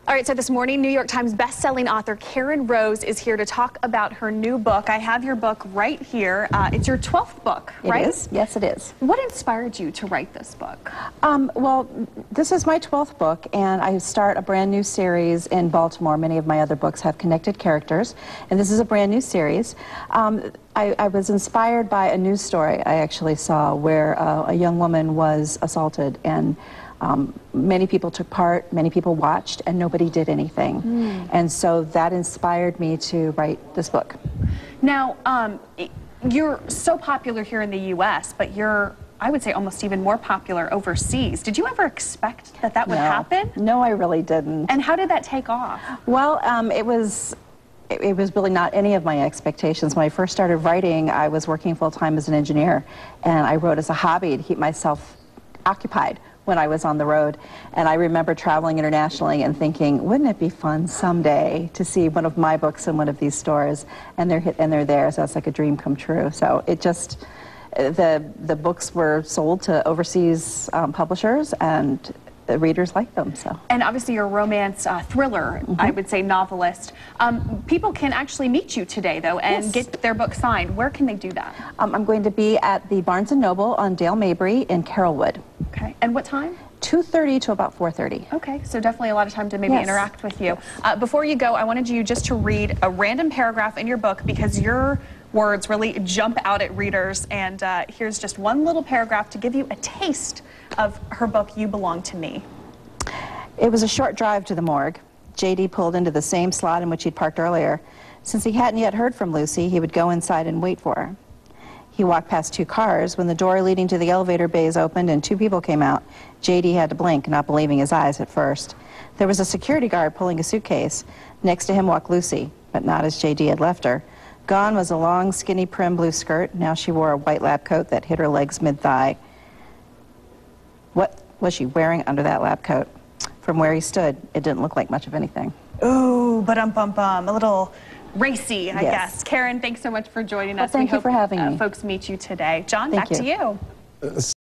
All right, so this morning, New York Times best-selling author Karen Rose is here to talk about her new book. I have your book right here. It's your 12th book, right? It is. Yes, it is. What inspired you to write this book? Well, this is my 12th book, and I start a brand new series in Baltimore. Many of my other books have connected characters, and this is a brand new series. I was inspired by a news story I actually saw where a young woman was assaulted, and many people took part, many people watched, and nobody did anything. And so that inspired me to write this book. Now, you're so popular here in the U.S., but you're, I would say, almost even more popular overseas. Did you ever expect that that would happen? No, I really didn't. And how did that take off? Well, it was really not any of my expectations. When I first started writing, I was working full-time as an engineer, and I wrote as a hobby to keep myself occupied when I was on the road. And I remember traveling internationally and thinking, wouldn't it be fun someday to see one of my books in one of these stores, and they're there, so that's like a dream come true. So it just, the books were sold to overseas publishers, and the readers like them. So. And obviously you're a romance thriller, I would say novelist. People can actually meet you today, though, and get their book signed. Where can they do that? I'm going to be at the Barnes & Noble on Dale Mabry in Carrollwood. Okay, and what time? 2:30 to about 4:30. Okay, so definitely a lot of time to maybe interact with you. Before you go, I wanted you just to read a random paragraph in your book because your words really jump out at readers, and here's just one little paragraph to give you a taste of her book, You Belong to Me. It was a short drive to the morgue. J.D. pulled into the same slot in which he'd parked earlier. Since he hadn't yet heard from Lucy, he would go inside and wait for her. He walked past two cars. When the door leading to the elevator bays opened and two people came out, J.D. had to blink, not believing his eyes at first. There was a security guard pulling a suitcase. Next to him walked Lucy, but not as J.D. had left her. Gone was a long, skinny, prim blue skirt. Now she wore a white lab coat that hid her legs mid-thigh. What was she wearing under that lab coat? From where he stood, it didn't look like much of anything. Ooh, a little racy, I guess. Karen, thanks so much for joining us. Thank you for having me. Folks meet you today. John, back to you.